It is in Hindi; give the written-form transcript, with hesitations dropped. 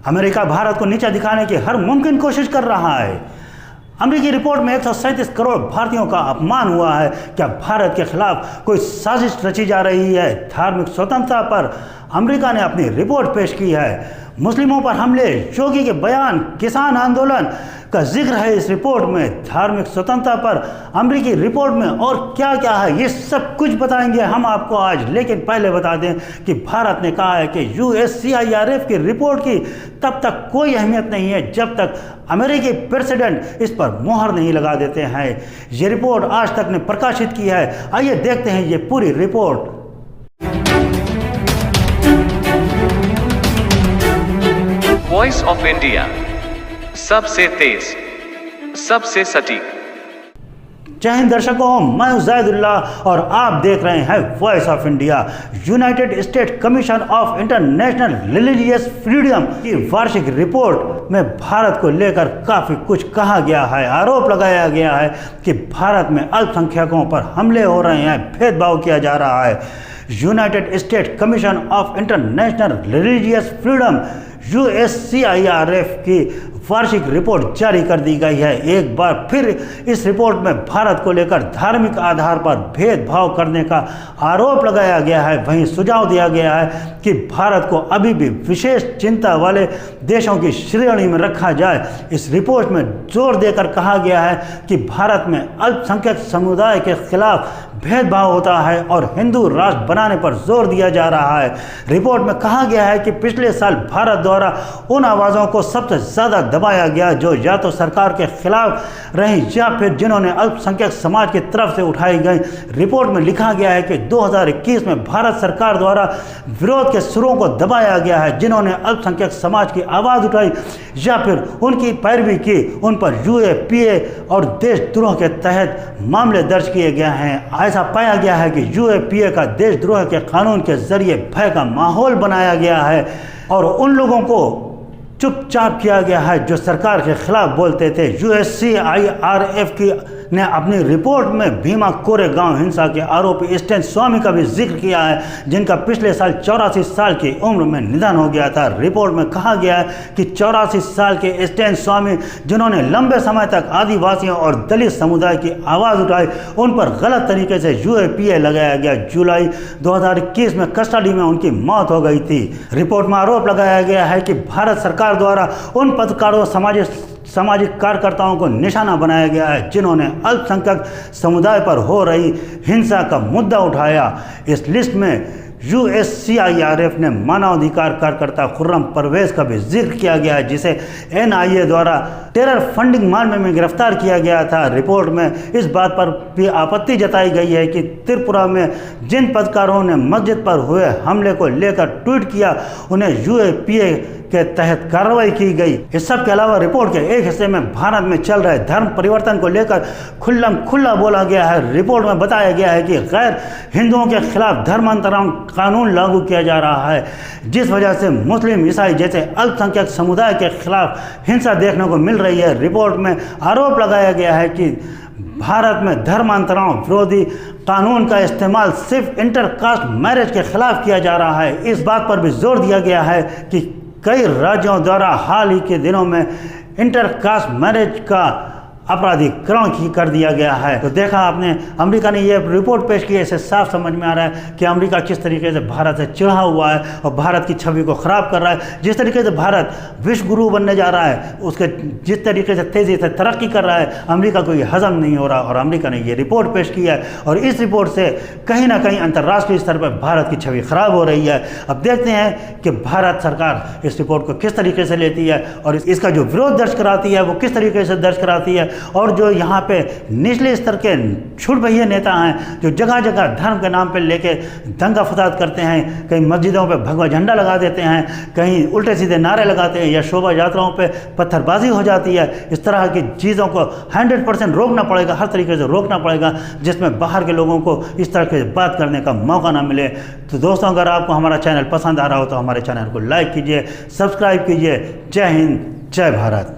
अमेरिका भारत को नीचा दिखाने की हर मुमकिन कोशिश कर रहा है। अमेरिकी रिपोर्ट में 137 करोड़ भारतीयों का अपमान हुआ है। क्या भारत के खिलाफ कोई साजिश रची जा रही है? धार्मिक स्वतंत्रता पर अमेरिका ने अपनी रिपोर्ट पेश की है। मुस्लिमों पर हमले, योगी के बयान, किसान आंदोलन का जिक्र है इस रिपोर्ट में। धार्मिक स्वतंत्रता पर अमेरिकी रिपोर्ट में और क्या क्या है, ये सब कुछ बताएंगे हम आपको आज। लेकिन पहले बता दें कि भारत ने कहा है कि USCIRF की रिपोर्ट की तब तक कोई अहमियत नहीं है जब तक अमेरिकी प्रेसिडेंट इस पर मोहर नहीं लगा देते हैं। ये रिपोर्ट आज तक ने प्रकाशित की है। आइए देखते हैं ये पूरी रिपोर्ट। वॉइस ऑफ इंडिया, सबसे तेज, सबसे सटीक। जय हिंद दर्शकों, मैं हूं ज़ैदुल्लाह और आप देख रहे हैं voice of India. United state commission of international religious freedom की वार्षिक रिपोर्ट में भारत को लेकर काफ़ी कुछ कहा गया है। आरोप लगाया गया है कि भारत में अल्पसंख्यकों पर हमले हो रहे हैं, भेदभाव किया जा रहा है। United state commission of international religious freedom USCIRF की वार्षिक रिपोर्ट जारी कर दी गई है। एक बार फिर इस रिपोर्ट में भारत को लेकर धार्मिक आधार पर भेदभाव करने का आरोप लगाया गया है। वहीं सुझाव दिया गया है कि भारत को अभी भी विशेष चिंता वाले देशों की श्रेणी में रखा जाए। इस रिपोर्ट में जोर देकर कहा गया है कि भारत में अल्पसंख्यक समुदाय के खिलाफ भेदभाव होता है और हिंदू राष्ट्र बनाने पर जोर दिया जा रहा है। रिपोर्ट में कहा गया है कि पिछले साल भारत द्वारा उन आवाज़ों को सबसे ज़्यादा दबाया गया जो या तो सरकार के खिलाफ रही या फिर जिन्होंने अल्पसंख्यक समाज की तरफ से उठाई गई। रिपोर्ट में लिखा गया है कि 2021 में भारत सरकार द्वारा विरोध के सुरों को दबाया गया है। जिन्होंने अल्पसंख्यक समाज की आवाज़ उठाई या फिर उनकी पैरवी की, उन पर UAPA और देशद्रोह के तहत मामले दर्ज किए गए हैं। ऐसा पाया गया है कि UAPA का देशद्रोह के कानून के जरिए भय का माहौल बनाया गया है और उन लोगों को चुपचाप किया गया है जो सरकार के खिलाफ बोलते थे। USCIRF ने अपनी रिपोर्ट में भीमा कोरेगांव हिंसा के आरोपी स्टैन स्वामी का भी जिक्र किया है, जिनका पिछले साल 84 साल की उम्र में निधन हो गया था। रिपोर्ट में कहा गया है कि 84 साल के स्टैन स्वामी, जिन्होंने लंबे समय तक आदिवासियों और दलित समुदाय की आवाज़ उठाई, उन पर गलत तरीके से UAPA लगाया गया। जुलाई 2021 में कस्टडी में उनकी मौत हो गई थी। रिपोर्ट में आरोप लगाया गया है कि भारत सरकार द्वारा उन पत्रकारों, सामाजिक कार्यकर्ताओं को निशाना बनाया गया है जिन्होंने अल्पसंख्यक समुदाय पर हो रही हिंसा का मुद्दा उठाया। इस लिस्ट में USCIRF ने मानवाधिकार कार्यकर्ता खुर्रम परवेज का भी जिक्र किया गया है, जिसे NIA द्वारा टेरर फंडिंग मामले में गिरफ्तार किया गया था। रिपोर्ट में इस बात पर भी आपत्ति जताई गई है कि त्रिपुरा में जिन पत्रकारों ने मस्जिद पर हुए हमले को लेकर ट्वीट किया, उन्हें UAPA के तहत कार्रवाई की गई। इस सब के अलावा रिपोर्ट के एक हिस्से में भारत में चल रहे धर्म परिवर्तन को लेकर खुल्ला बोला गया है। रिपोर्ट में बताया गया है कि गैर हिंदुओं के खिलाफ धर्मांतरण कानून लागू किया जा रहा है, जिस वजह से मुस्लिम, ईसाई जैसे अल्पसंख्यक समुदाय के खिलाफ हिंसा देखने को मिल रही है। रिपोर्ट में आरोप लगाया गया है कि भारत में धर्मांतरण विरोधी कानून का इस्तेमाल सिर्फ इंटरकास्ट मैरिज के खिलाफ किया जा रहा है। इस बात पर भी जोर दिया गया है कि कई राज्यों द्वारा हाल ही के दिनों में इंटरकास्ट मैरिज का अपराधीकरण कर दिया गया है। तो देखा आपने, अमेरिका ने ये रिपोर्ट पेश की है। इससे साफ समझ में आ रहा है कि अमेरिका किस तरीके से भारत से चिढ़ा हुआ है और भारत की छवि को ख़राब कर रहा है। जिस तरीके से भारत विश्व गुरु बनने जा रहा है, उसके जिस तरीके से तेज़ी से तरक्की कर रहा है, अमेरिका को ये हजम नहीं हो रहा और अमेरिका ने ये रिपोर्ट पेश की है। और इस रिपोर्ट से कहीं ना कहीं अंतर्राष्ट्रीय स्तर पर भारत की छवि ख़राब हो रही है। अब देखते हैं कि भारत सरकार इस रिपोर्ट को किस तरीके से लेती है और इसका जो विरोध दर्ज कराती है वो किस तरीके से दर्ज कराती है। और जो यहाँ पे निचले स्तर के छुड़भैये नेता हैं जो जगह जगह धर्म के नाम पे लेके दंगा फसाद करते हैं, कहीं मस्जिदों पे भगवा झंडा लगा देते हैं, कहीं उल्टे सीधे नारे लगाते हैं या शोभा यात्राओं पे पत्थरबाजी हो जाती है। इस तरह की चीज़ों को 100% रोकना पड़ेगा, हर तरीके से रोकना पड़ेगा, जिसमें बाहर के लोगों को इस तरह की बात करने का मौका ना मिले। तो दोस्तों, अगर आपको हमारा चैनल पसंद आ रहा हो तो हमारे चैनल को लाइक कीजिए, सब्सक्राइब कीजिए। जय हिंद, जय भारत।